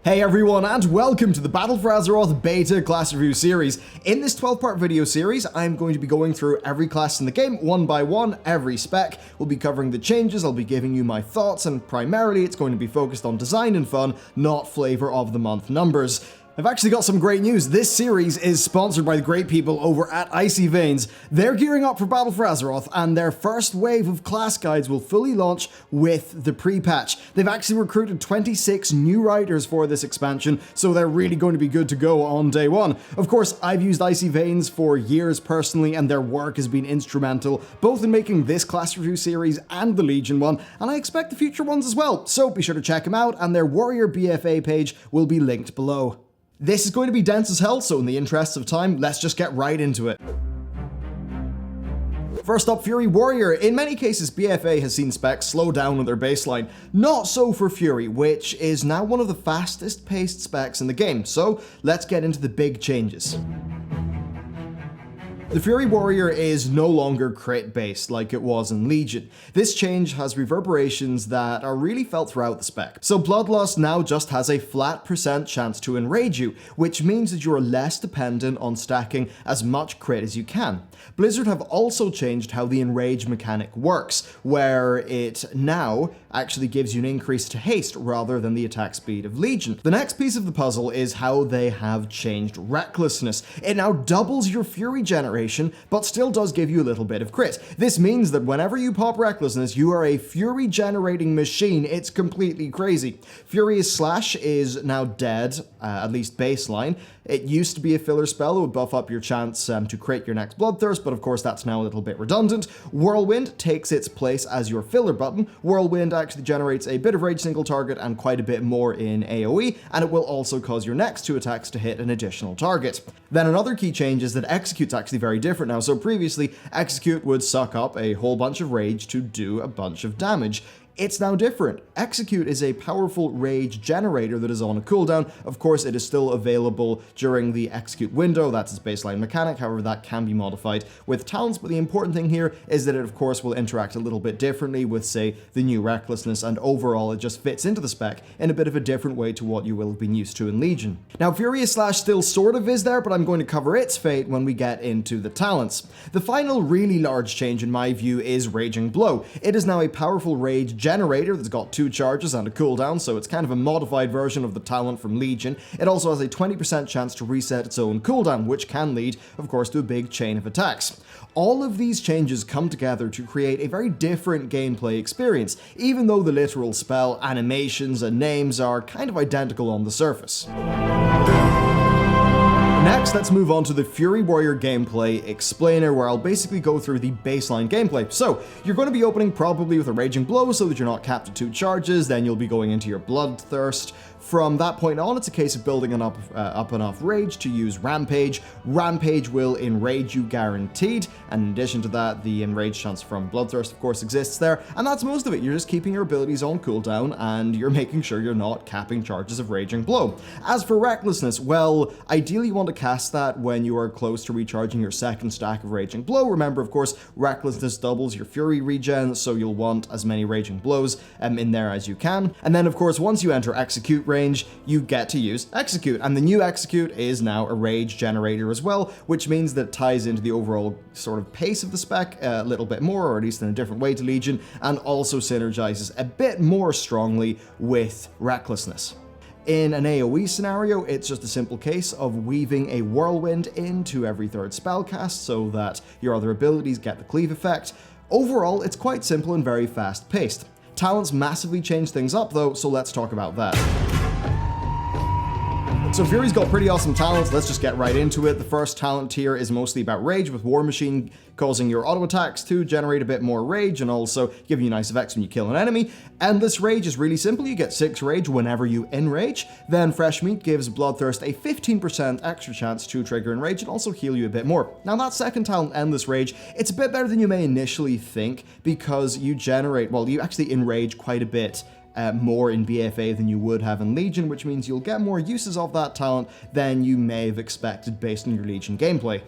Hey everyone, and welcome to the Battle for Azeroth Beta Class Review Series. In this 12-part video series, I'm going to be going through every class in the game, one by one, every spec. We'll be covering the changes, I'll be giving you my thoughts, and primarily it's going to be focused on design and fun, not flavor of the month numbers. I've actually got some great news. This series is sponsored by the great people over at Icy Veins. They're gearing up for Battle for Azeroth, and their first wave of class guides will fully launch with the pre-patch. They've actually recruited 26 new writers for this expansion, so they're really going to be good to go on day one. Of course, I've used Icy Veins for years personally, and their work has been instrumental, both in making this class review series and the Legion one, and I expect the future ones as well. So be sure to check them out, and their Warrior BFA page will be linked below. This is going to be dense as hell, so in the interests of time, let's just get right into it. First up, Fury Warrior. In many cases, BFA has seen specs slow down on their baseline. Not so for Fury, which is now one of the fastest paced specs in the game, so let's get into the big changes. The Fury Warrior is no longer crit based like it was in Legion. This change has reverberations that are really felt throughout the spec. So Bloodlust now just has a flat % chance to enrage you, which means that you are less dependent on stacking as much crit as you can. Blizzard have also changed how the enrage mechanic works, where it now actually gives you an increase to haste rather than the attack speed of Legion. The next piece of the puzzle is how they have changed recklessness. It now doubles your Fury generation, but still does give you a little bit of crit. This means that whenever you pop recklessness, you are a Fury generating machine. It's completely crazy. Furious Slash is now dead, at least baseline. It used to be a filler spell. It would buff up your chance to crit your next Bloodthirst, but of course that's now a little bit redundant. Whirlwind takes its place as your filler button. Whirlwind actually generates a bit of rage single target and quite a bit more in AoE, and it will also cause your next two attacks to hit an additional target. Then another key change is that Execute's actually very different now. So previously, Execute would suck up a whole bunch of rage to do a bunch of damage. It's now different. Execute is a powerful rage generator that is on a cooldown. Of course, it is still available during the Execute window. That's its baseline mechanic. However, that can be modified with talents. But the important thing here is that it, of course, will interact a little bit differently with, say, the new Recklessness. And overall, it just fits into the spec in a bit of a different way to what you will have been used to in Legion. Now, Furious Slash still sort of is there, but I'm going to cover its fate when we get into the talents. The final really large change, in my view, is Raging Blow. It is now a powerful rage generator that's got 2 charges and a cooldown, so it's kind of a modified version of the talent from Legion. It also has a 20% chance to reset its own cooldown, which can lead, of course, to a big chain of attacks. All of these changes come together to create a very different gameplay experience, even though the literal spell, animations, and names are kind of identical on the surface. Next, let's move on to the Fury Warrior gameplay explainer, where I'll basically go through the baseline gameplay. So, you're going to be opening probably with a Raging Blow so that you're not capped at 2 charges, then you'll be going into your Bloodthirst. From that point on, it's a case of building up enough rage to use Rampage. Rampage will enrage you guaranteed, and in addition to that, the enrage chance from Bloodthirst, of course, exists there, and that's most of it. You're just keeping your abilities on cooldown, and you're making sure you're not capping charges of Raging Blow. As for Recklessness, well, ideally you want to cast that when you are close to recharging your second stack of Raging Blow. Remember, of course, Recklessness doubles your Fury regen, so you'll want as many Raging Blows in there as you can. And then, of course, once you enter Execute range, you get to use Execute, and the new Execute is now a rage generator as well, which means that it ties into the overall sort of pace of the spec a little bit more, or at least in a different way to Legion, and also synergizes a bit more strongly with Recklessness. In an AoE scenario, it's just a simple case of weaving a Whirlwind into every third spell cast so that your other abilities get the cleave effect. Overall, it's quite simple and very fast paced. Talents massively change things up though, so let's talk about that. So Fury's got pretty awesome talents, let's just get right into it. The first talent tier is mostly about rage, with War Machine causing your auto attacks to generate a bit more rage and also giving you nice effects when you kill an enemy. Endless Rage is really simple, you get 6 rage whenever you enrage. Then Fresh Meat gives Bloodthirst a 15% extra chance to trigger enrage and also heal you a bit more. Now that second talent, Endless Rage, it's a bit better than you may initially think because you actually enrage quite a bit more in BFA than you would have in Legion, which means you'll get more uses of that talent than you may have expected based on your Legion gameplay.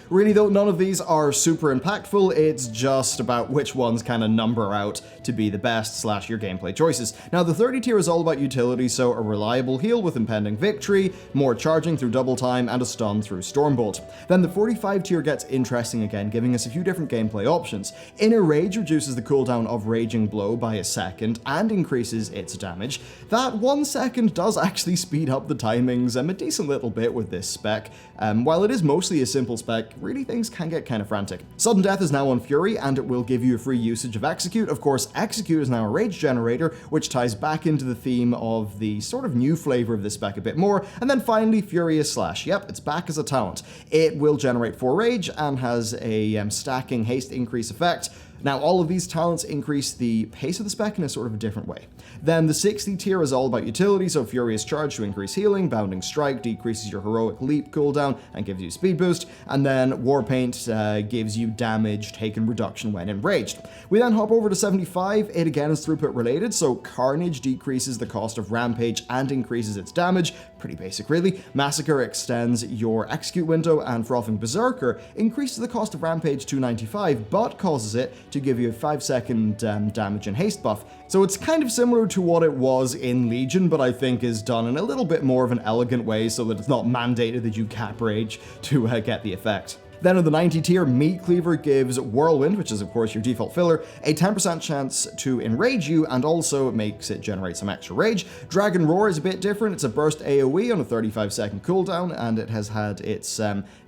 Really though, none of these are super impactful, it's just about which ones kind of number out to be the best / your gameplay choices. Now the 30 tier is all about utility, so a reliable heal with impending victory, more charging through double time, and a stun through Stormbolt. Then the 45 tier gets interesting again, giving us a few different gameplay options. Inner Rage reduces the cooldown of Raging Blow by a second and increases its damage. That 1 second does actually speed up the timings a decent little bit with this spec. While it is mostly a simple spec, really things can get kind of frantic. Sudden Death is now on Fury, and it will give you a free usage of Execute. Of course, Execute is now a rage generator, which ties back into the theme of the sort of new flavor of this spec a bit more. And then finally, Furious Slash. Yep, it's back as a talent. It will generate 4 rage and has a stacking haste increase effect. Now, all of these talents increase the pace of the spec in a sort of a different way. Then the 60 tier is all about utility, so Furious Charge to increase healing, Bounding Strike decreases your heroic leap cooldown and gives you speed boost, and then Warpaint gives you damage taken reduction when enraged. We then hop over to 75, it again is throughput related, so Carnage decreases the cost of Rampage and increases its damage, pretty basic really. Massacre extends your execute window, and Frothing Berserker increases the cost of Rampage to 95, but causes it to give you a 5-second damage and haste buff. So it's kind of similar to what it was in Legion, but I think is done in a little bit more of an elegant way so that it's not mandated that you cap rage to get the effect. Then in the 90 tier, Meat Cleaver gives Whirlwind, which is of course your default filler, a 10% chance to enrage you, and also it makes it generate some extra rage. Dragon Roar is a bit different, it's a burst AoE on a 35-second cooldown, and it has had its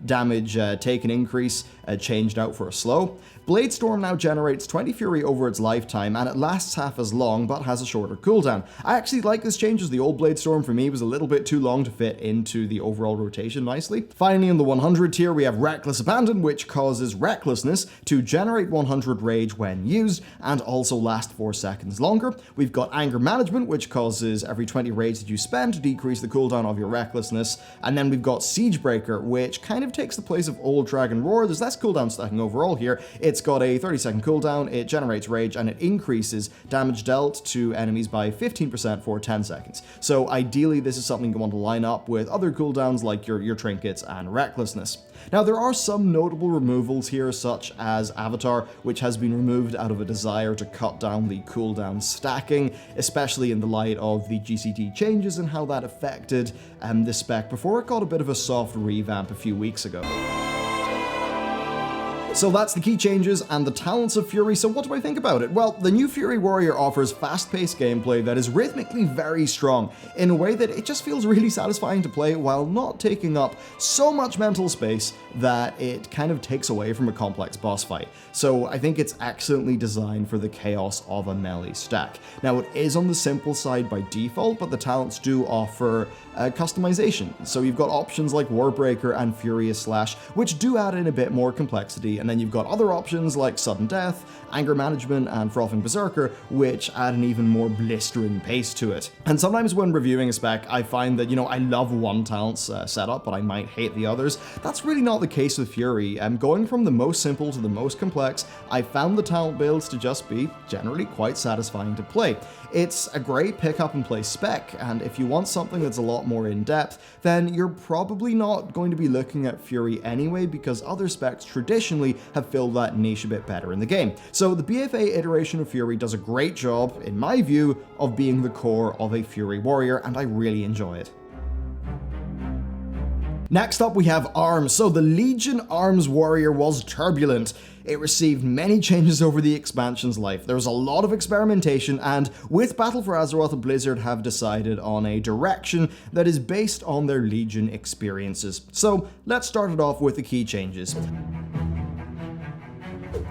damage taken increase changed out for a slow. Blade Storm now generates 20 fury over its lifetime, and it lasts half as long, but has a shorter cooldown. I actually like this change, as the old Blade Storm for me was a little bit too long to fit into the overall rotation nicely. Finally, in the 100 tier, we have Reckless Abandon, which causes Recklessness to generate 100 rage when used, and also last 4 seconds longer. We've got Anger Management, which causes every 20 rage that you spend to decrease the cooldown of your Recklessness, and then we've got Siegebreaker, which kind of takes the place of old Dragon Roar. There's less cooldown stacking overall here. It's got a 30-second cooldown, it generates rage, and it increases damage dealt to enemies by 15% for 10 seconds. So ideally, this is something you want to line up with other cooldowns like your trinkets and recklessness. Now, there are some notable removals here, such as Avatar, which has been removed out of a desire to cut down the cooldown stacking, especially in the light of the GCT changes and how that affected the spec before it got a bit of a soft revamp a few weeks ago. So that's the key changes and the talents of Fury, so what do I think about it? Well, the new Fury Warrior offers fast-paced gameplay that is rhythmically very strong, in a way that it just feels really satisfying to play while not taking up so much mental space that it kind of takes away from a complex boss fight. So I think it's excellently designed for the chaos of a melee stack. Now, it is on the simple side by default, but the talents do offer customization. So you've got options like Warbreaker and Furious Slash, which do add in a bit more complexity, and then you've got other options like Sudden Death, Anger Management, and Frothing Berserker, which add an even more blistering pace to it. And sometimes when reviewing a spec, I find that, I love one talent's setup, but I might hate the others. That's really not the case with Fury. Going from the most simple to the most complex, I found the talent builds to just be generally quite satisfying to play. It's a great pick up and play spec, and if you want something that's a lot more in-depth, then you're probably not going to be looking at Fury anyway, because other specs traditionally have filled that niche a bit better in the game. So the BFA iteration of Fury does a great job, in my view, of being the core of a Fury Warrior, and I really enjoy it. Next up we have Arms. So the Legion Arms Warrior was turbulent. It received many changes over the expansion's life. There was a lot of experimentation, and with Battle for Azeroth, Blizzard have decided on a direction that is based on their Legion experiences. So let's start it off with the key changes.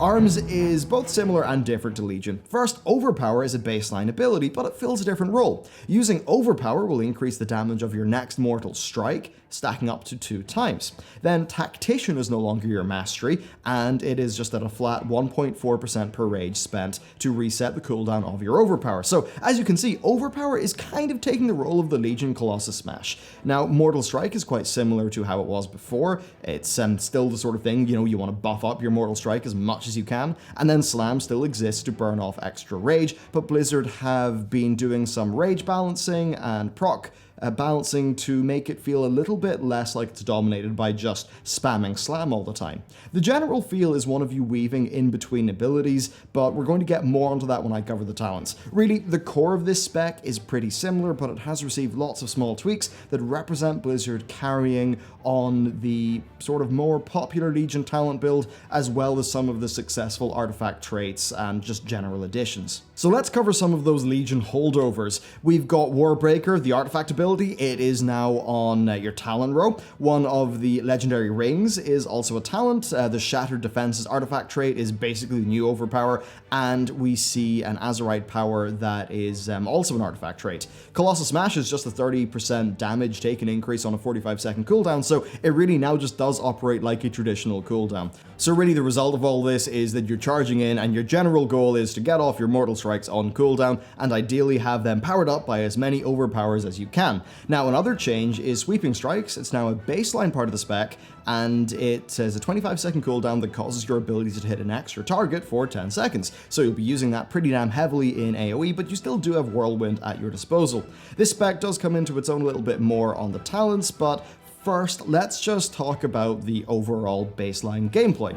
Arms is both similar and different to Legion. First, Overpower is a baseline ability, but it fills a different role. Using Overpower will increase the damage of your next mortal strike, stacking up to 2 times. Then Tactician is no longer your mastery, and it is just at a flat 1.4% per rage spent to reset the cooldown of your Overpower. So as you can see, Overpower is kind of taking the role of the Legion Colossus Smash. Now, Mortal Strike is quite similar to how it was before. It's still the sort of thing, you want to buff up your Mortal Strike as much as you can, and then Slam still exists to burn off extra rage, but Blizzard have been doing some rage balancing and proc balancing to make it feel a little bit less like it's dominated by just spamming slam all the time. The general feel is one of you weaving in between abilities, but we're going to get more onto that when I cover the talents. Really, the core of this spec is pretty similar, but it has received lots of small tweaks that represent Blizzard carrying on the sort of more popular Legion talent build, as well as some of the successful artifact traits and just general additions. So let's cover some of those Legion holdovers. We've got Warbreaker, the artifact ability. It is now on your talent row. One of the legendary rings is also a talent. The Shattered Defenses artifact trait is basically the new overpower, and we see an Azerite power that is also an artifact trait. Colossal Smash is just a 30% damage taken increase on a 45-second cooldown, so it really now just does operate like a traditional cooldown. So really the result of all this is that you're charging in, and your general goal is to get off your Mortal Strikes on cooldown, and ideally have them powered up by as many overpowers as you can. Now, another change is Sweeping Strikes. It's now a baseline part of the spec, and it has a 25-second cooldown that causes your ability to hit an extra target for 10 seconds. So you'll be using that pretty damn heavily in AoE, but you still do have Whirlwind at your disposal. This spec does come into its own a little bit more on the talents, but first, let's just talk about the overall baseline gameplay.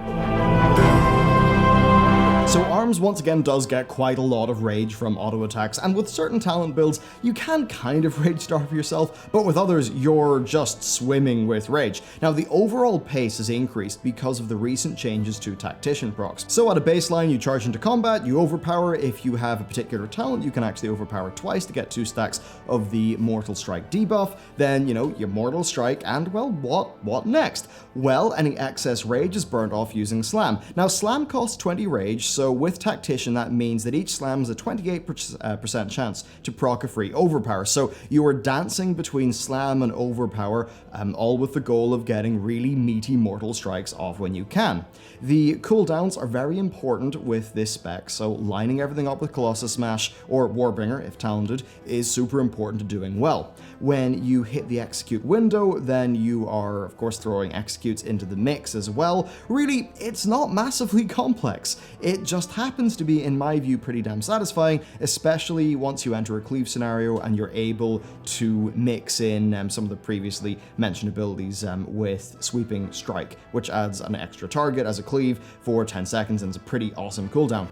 So Arms once again does get quite a lot of rage from auto attacks, and with certain talent builds, you can kind of rage starve yourself, but with others, you're just swimming with rage. Now, the overall pace has increased because of the recent changes to Tactician procs. So at a baseline, you charge into combat, you overpower. If you have a particular talent, you can actually overpower twice to get 2 stacks of the Mortal Strike debuff. Then, you Mortal Strike, and well, what next? Well, any excess rage is burnt off using Slam. Now, Slam costs 20 rage, so with Tactician, that means that each slam has a 28% chance to proc a free overpower. So you are dancing between slam and overpower, all with the goal of getting really meaty Mortal Strikes off when you can. The cooldowns are very important with this spec, so lining everything up with Colossus Smash, or Warbringer if talented, is super important to doing well. When you hit the execute window, then you are, of course, throwing executes into the mix as well. Really, it's not massively complex. It just happens to be, in my view, pretty damn satisfying, especially once you enter a cleave scenario and you're able to mix in some of the previously mentioned abilities with Sweeping Strike, which adds an extra target as a cleave for 10 seconds and is a pretty awesome cooldown.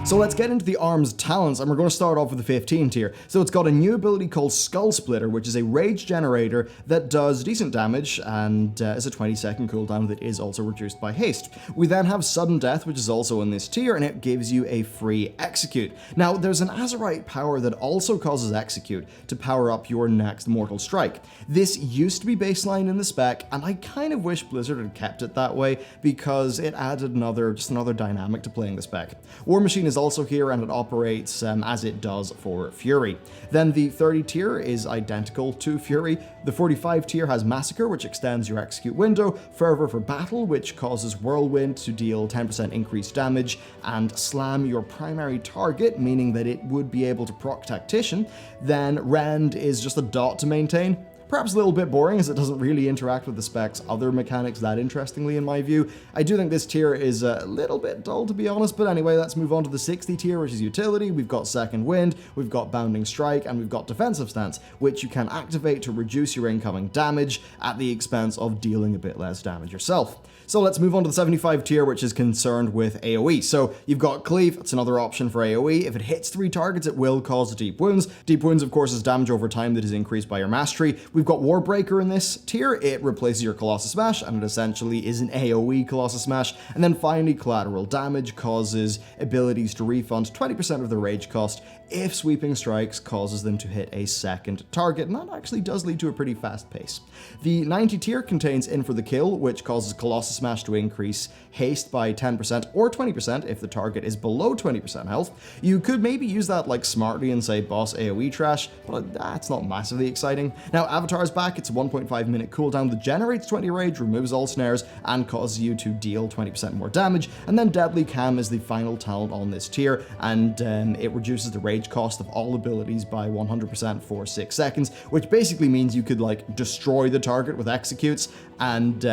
So let's get into the Arms talents, and we're going to start off with the 15 tier. So it's got a new ability called Skull Splitter, which is a rage generator that does decent damage and is a 20-second cooldown that is also reduced by haste. We then have Sudden Death, which is also in this tier, and it gives you a free execute. Now, there's an Azerite power that also causes execute to power up your next Mortal Strike. This used to be baseline in the spec, and I kind of wish Blizzard had kept it that way because it added just another dynamic to playing the spec. War Machine is also here, and it operates as it does for Fury. Then the 30 tier is identical to Fury. The 45 tier has Massacre, which extends your execute window, Fervor for Battle, which causes Whirlwind to deal 10% increased damage and slam your primary target, meaning that it would be able to proc Tactician. Then Rend is just a dot to maintain. Perhaps a little bit boring, as it doesn't really interact with the spec's other mechanics that interestingly in my view. I do think this tier is a little bit dull, to be honest, but anyway, let's move on to the 60 tier, which is Utility. We've got Second Wind, we've got Bounding Strike, and we've got Defensive Stance, which you can activate to reduce your incoming damage at the expense of dealing a bit less damage yourself. So let's move on to the 75 tier, which is concerned with AoE. So you've got Cleave, it's another option for AoE. If it hits 3 targets, it will cause Deep Wounds. Deep Wounds, of course, is damage over time that is increased by your mastery. We've got Warbreaker in this tier. It replaces your Colossus Smash, and it essentially is an AoE Colossus Smash. And then finally, Collateral Damage causes abilities to refund 20% of the rage cost if Sweeping Strikes causes them to hit a second target, and that actually does lead to a pretty fast pace. The 90 tier contains In for the Kill, which causes Colossus Smash to increase haste by 10% or 20% if the target is below 20% health. You could maybe use that like smartly and say boss AoE trash, but that's not massively exciting. Now, Avatar's back. It's a 1.5 minute cooldown that generates 20 rage, removes all snares, and causes you to deal 20% more damage. And then Deadly Cam is the final talent on this tier, and it reduces the rage cost of all abilities by 100% for 6 seconds, which basically means you could like destroy the target with executes and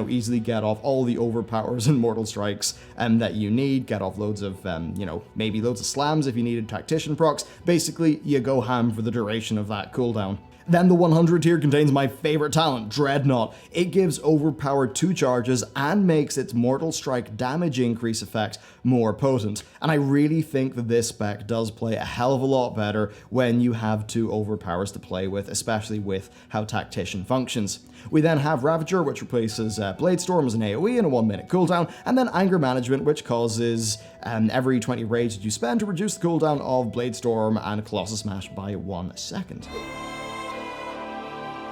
easily get off all the overpowers and mortal strikes that you need, get off loads of, maybe loads of slams if you needed tactician procs. Basically, you go ham for the duration of that cooldown. Then the 100 tier contains my favorite talent, Dreadnought. It gives overpowered 2 charges and makes its Mortal Strike damage increase effect more potent. And I really think that this spec does play a hell of a lot better when you have 2 overpowers to play with, especially with how Tactician functions. We then have Ravager, which replaces Bladestorm as an AoE and a 1-minute cooldown, and then Anger Management, which causes every 20 rage that you spend to reduce the cooldown of Bladestorm and Colossus Smash by 1 second.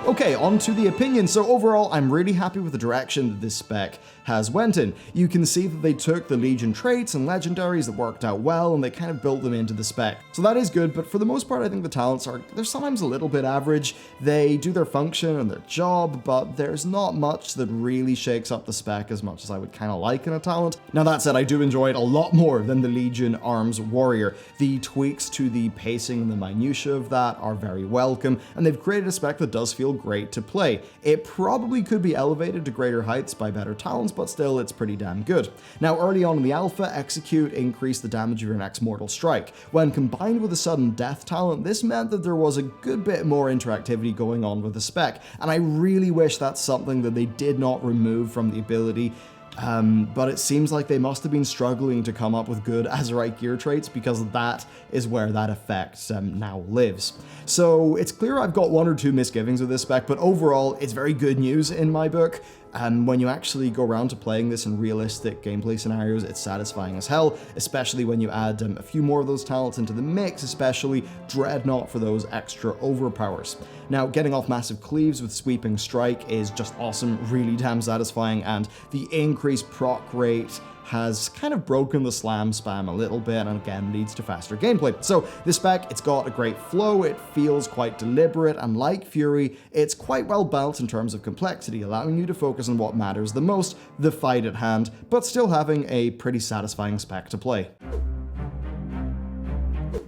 Okay, on to the opinions. So overall, I'm really happy with the direction that this spec has went in. You can see that they took the Legion traits and legendaries that worked out well, and they kind of built them into the spec. So that is good, but for the most part, I think the talents they're sometimes a little bit average. They do their function and their job, but there's not much that really shakes up the spec as much as I would kind of like in a talent. Now that said, I do enjoy it a lot more than the Legion Arms Warrior. The tweaks to the pacing and the minutiae of that are very welcome, and they've created a spec that does feel great to play. It probably could be elevated to greater heights by better talents, but still it's pretty damn good. Now early on in the alpha, Execute increased the damage of your next Mortal Strike. When combined with a sudden death talent, this meant that there was a good bit more interactivity going on with the spec, and I really wish that's something that they did not remove from the ability. But it seems like they must have been struggling to come up with good Azeroth gear traits, because that is where that effect now lives. So it's clear I've got 1 or 2 misgivings with this spec, but overall it's very good news in my book. When you actually go around to playing this in realistic gameplay scenarios, it's satisfying as hell, especially when you add a few more of those talents into the mix, especially Dreadnought for those extra overpowers. Now, getting off massive cleaves with Sweeping Strike is just awesome, really damn satisfying, and the increased proc rate has kind of broken the slam spam a little bit, and again leads to faster gameplay. So this spec, it's got a great flow, it feels quite deliberate, and like Fury, it's quite well balanced in terms of complexity, allowing you to focus on what matters the most, the fight at hand, but still having a pretty satisfying spec to play.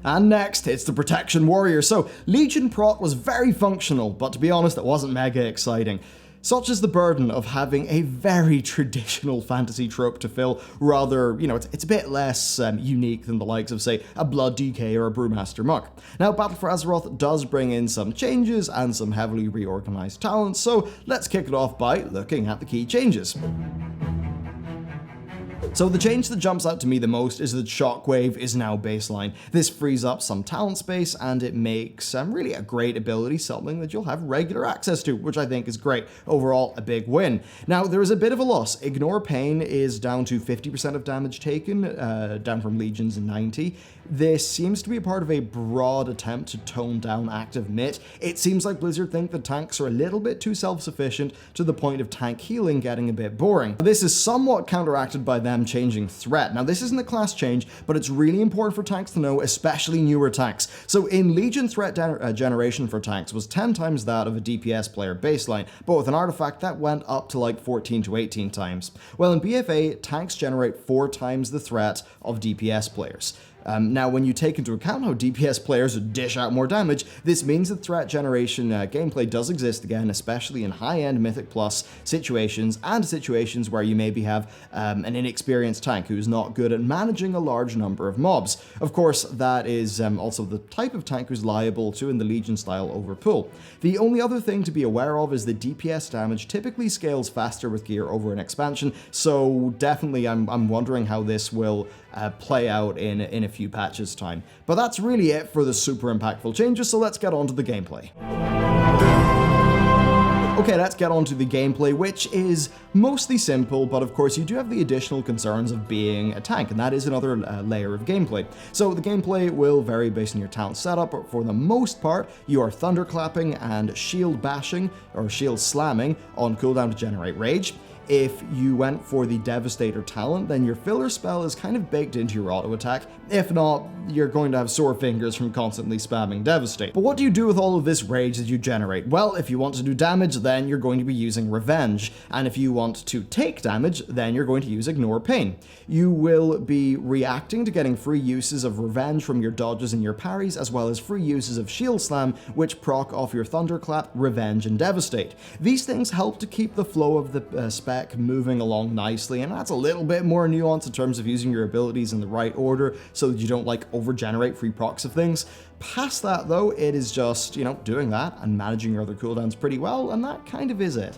And next, it's the Protection Warrior. So Legion PROT was very functional, but to be honest, it wasn't mega exciting. Such is the burden of having a very traditional fantasy trope to fill. Rather, it's a bit less unique than the likes of, say, a Blood DK or a Brewmaster Muck. Now, Battle for Azeroth does bring in some changes and some heavily reorganized talents, so let's kick it off by looking at the key changes. So the change that jumps out to me the most is that Shockwave is now baseline. This frees up some talent space, and it makes really a great ability something that you'll have regular access to, which I think is great. Overall, a big win. Now, there is a bit of a loss. Ignore Pain is down to 50% of damage taken, down from Legion's 90. This seems to be a part of a broad attempt to tone down active MIT. It seems like Blizzard think that tanks are a little bit too self-sufficient, to the point of tank healing getting a bit boring. This is somewhat counteracted by them changing threat. Now, this isn't a class change, but it's really important for tanks to know, especially newer tanks. So in Legion, threat generation for tanks was 10 times that of a DPS player baseline, but with an artifact that went up to like 14 to 18 times. Well, in BFA, tanks generate 4 times the threat of DPS players. Now, when you take into account how DPS players dish out more damage, this means that threat generation gameplay does exist again, especially in high-end Mythic Plus situations, and situations where you maybe have an inexperienced tank who's not good at managing a large number of mobs. Of course, that is also the type of tank who's liable to, in the Legion style, overpull. The only other thing to be aware of is that DPS damage typically scales faster with gear over an expansion, so definitely I'm wondering how this will play out in a few patches time. But that's really it for the super impactful changes, so let's get on to the gameplay. Okay, let's get on to the gameplay, which is mostly simple, but of course you do have the additional concerns of being a tank, and that is another layer of gameplay. So the gameplay will vary based on your talent setup, but for the most part, you are thunderclapping and shield bashing, or shield slamming, on cooldown to generate rage. If you went for the Devastator talent, then your filler spell is kind of baked into your auto attack. If not, you're going to have sore fingers from constantly spamming Devastate. But what do you do with all of this rage that you generate? Well, if you want to do damage, then you're going to be using Revenge. And if you want to take damage, then you're going to use Ignore Pain. You will be reacting to getting free uses of Revenge from your dodges and your parries, as well as free uses of Shield Slam, which proc off your Thunderclap, Revenge, and Devastate. These things help to keep the flow of the spell spec moving along nicely, and that's a little bit more nuanced in terms of using your abilities in the right order so that you don't like overgenerate free procs of things. Past that though, it is just, doing that and managing your other cooldowns pretty well, and that kind of is it.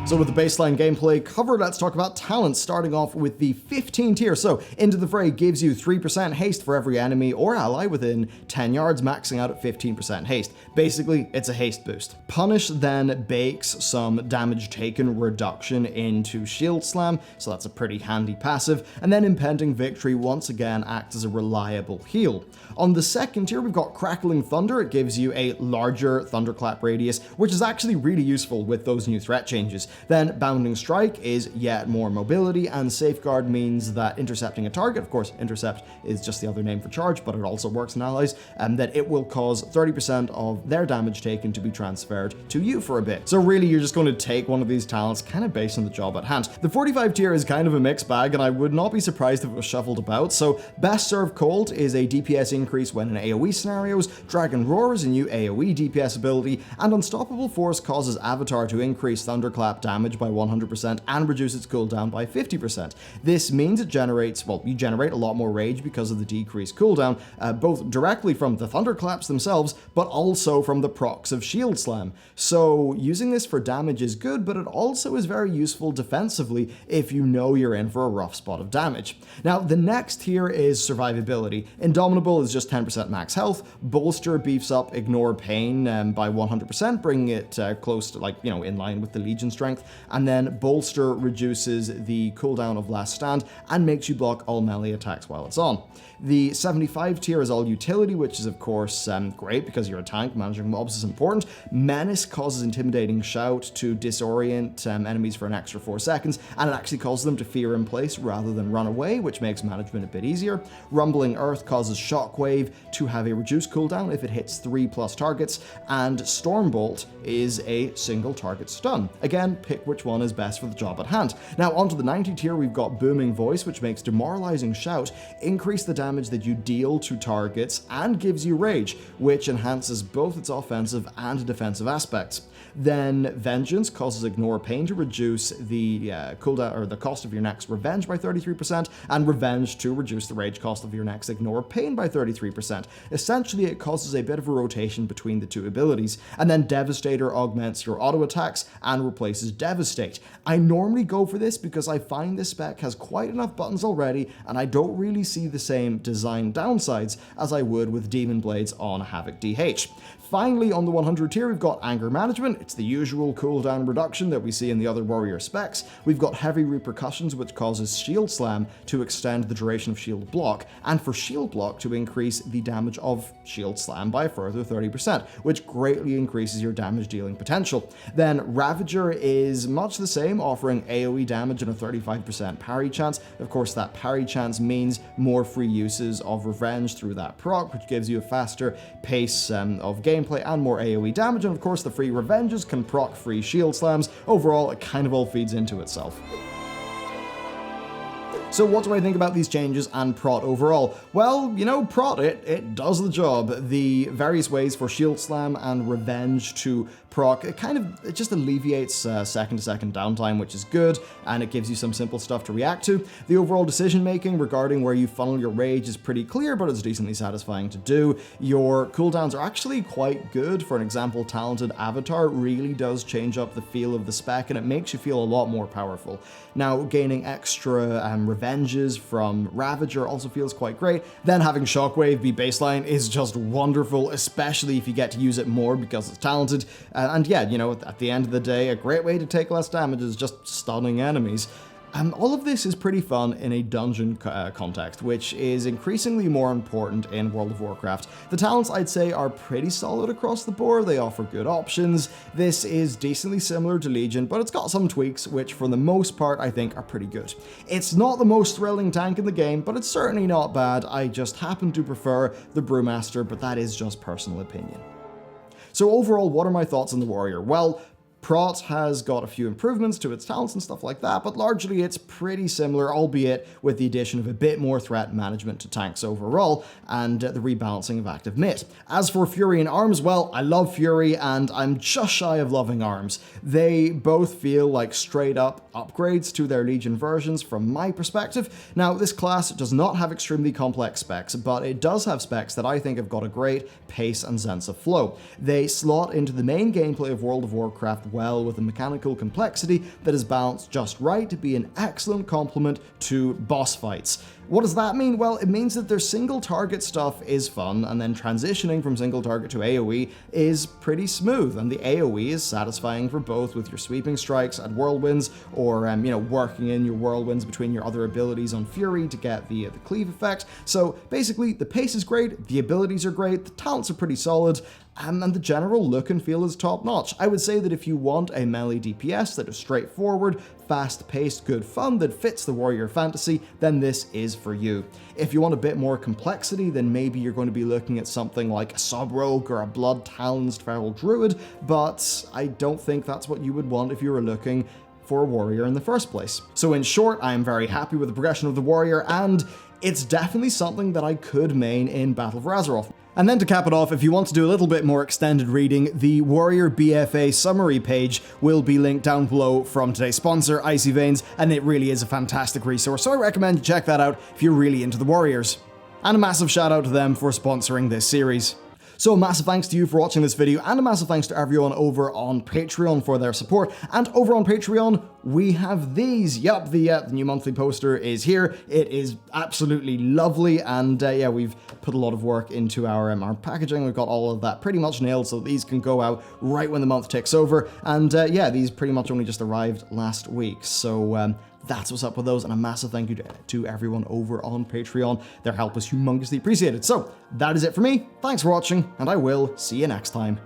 So with the baseline gameplay covered, let's talk about talents, starting off with the 15 tier. So Into the Fray gives you 3% haste for every enemy or ally within 10 yards, maxing out at 15% haste. Basically, it's a haste boost. Punish then bakes some damage taken reduction into Shield Slam, so that's a pretty handy passive. And then Impending Victory once again acts as a reliable heal. On the second tier, we've got Crackling Thunder. It gives you a larger thunderclap radius, which is actually really useful with those new threat changes. Then Bounding Strike is yet more mobility, and Safeguard means that intercepting a target, of course intercept is just the other name for charge, but it also works in allies, and that it will cause 30% of their damage taken to be transferred to you for a bit. So really you're just going to take one of these talents kind of based on the job at hand. The 45 tier is kind of a mixed bag, and I would not be surprised if it was shuffled about. So Best Served Cold is a DPS increase when in AoE scenarios, Dragon Roar is a new AoE DPS ability, and Unstoppable Force causes Avatar to increase thunderclap damage by 100% and reduce its cooldown by 50%. This means it generates, you generate a lot more rage because of the decreased cooldown, both directly from the thunderclaps themselves, but also from the procs of Shield Slam. So using this for damage is good, but it also is very useful defensively if you know you're in for a rough spot of damage. Now, the next tier is survivability. Indomitable is just 10% max health. Bolster beefs up Ignore Pain by 100%, bringing it close to in line with the Legion strength. And then Bolster reduces the cooldown of Last Stand and makes you block all melee attacks while it's on. The 75 tier is all utility, which is of course great because you're a tank, managing mobs is important. Menace causes Intimidating Shout to disorient enemies for an extra 4 seconds, and it actually causes them to fear in place rather than run away, which makes management a bit easier. Rumbling Earth causes Shockwave to have a reduced cooldown if it hits 3+ targets, and Stormbolt is a single target stun. Again, pick which one is best for the job at hand. Now onto the 90 tier, we've got Booming Voice, which makes Demoralizing Shout increase the damage that you deal to targets and gives you rage, which enhances both its offensive and defensive aspects. Then Vengeance causes Ignore Pain to reduce the cooldown or the cost of your next Revenge by 33%, and Revenge to reduce the rage cost of your next Ignore Pain by 33%. Essentially, it causes a bit of a rotation between the two abilities. And then Devastator augments your auto attacks and replaces Devastate. I normally go for this because I find this spec has quite enough buttons already, and I don't really see the same design downsides as I would with Demon Blades on Havoc DH. Finally, on the 100 tier, we've got Anger Management. It's the usual cooldown reduction that we see in the other warrior specs. We've got Heavy Repercussions, which causes Shield Slam to extend the duration of shield block, and for shield block to increase the damage of Shield Slam by a further 30%, which greatly increases your damage dealing potential. Then Ravager is much the same, offering AoE damage and a 35% parry chance. Of course, that parry chance means more free uses of Revenge through that proc, which gives you a faster pace of gameplay and more AoE damage, and of course the free Revenges can proc free Shield Slams. Overall, it kind of all feeds into itself. So what do I think about these changes and PROT overall? Well, PROT, it does the job. The various ways for Shield Slam and Revenge to proc, it just alleviates second-to-second downtime, which is good, and it gives you some simple stuff to react to. The overall decision-making regarding where you funnel your rage is pretty clear, but it's decently satisfying to do. Your cooldowns are actually quite good. For an example, Talented Avatar really does change up the feel of the spec, and it makes you feel a lot more powerful. Now, gaining extra Revenges from Ravager also feels quite great. Then having Shockwave be baseline is just wonderful, especially if you get to use it more because it's talented. And yeah, at the end of the day, a great way to take less damage is just stunning enemies. All of this is pretty fun in a dungeon context, which is increasingly more important in World of Warcraft. The talents, I'd say, are pretty solid across the board. They offer good options. This is decently similar to Legion, but it's got some tweaks, which for the most part, I think are pretty good. It's not the most thrilling tank in the game, but it's certainly not bad. I just happen to prefer the Brewmaster, but that is just personal opinion. So overall, what are my thoughts on the Warrior? Well, PROT has got a few improvements to its talents and stuff like that, but largely it's pretty similar, albeit with the addition of a bit more threat management to tanks overall, and the rebalancing of active mid. As for Fury and Arms, well, I love Fury, and I'm just shy of loving Arms. They both feel like straight up upgrades to their Legion versions from my perspective. Now, this class does not have extremely complex specs, but it does have specs that I think have got a great pace and sense of flow. They slot into the main gameplay of World of Warcraft well with a mechanical complexity that is balanced just right to be an excellent complement to boss fights. What does that mean? Well, it means that their single target stuff is fun, and then transitioning from single target to AoE is pretty smooth, and the AoE is satisfying for both with your sweeping strikes at whirlwinds, or working in your whirlwinds between your other abilities on Fury to get the cleave effect. So basically, the pace is great, the abilities are great, the talents are pretty solid, and the general look and feel is top notch. I would say that if you want a melee DPS that is straightforward, fast-paced, good fun that fits the warrior fantasy, then this is for you. If you want a bit more complexity, then maybe you're going to be looking at something like a sub-rogue or a blood-talanced feral druid, but I don't think that's what you would want if you were looking for a warrior in the first place. So in short, I am very happy with the progression of the warrior, and it's definitely something that I could main in Battle for Azeroth. And then to cap it off, if you want to do a little bit more extended reading, the Warrior BFA summary page will be linked down below from today's sponsor, Icy Veins, and it really is a fantastic resource, so I recommend you check that out if you're really into the Warriors. And a massive shout out to them for sponsoring this series. So a massive thanks to you for watching this video, and a massive thanks to everyone over on Patreon for their support. And over on Patreon, we have these. Yup, the new monthly poster is here. It is absolutely lovely, and yeah, we've put a lot of work into our packaging. We've got all of that pretty much nailed, so these can go out right when the month ticks over. And yeah, these pretty much only just arrived last week, so that's what's up with those, and a massive thank you to everyone over on Patreon. Their help is humongously appreciated. So that is it for me. Thanks for watching, and I will see you next time.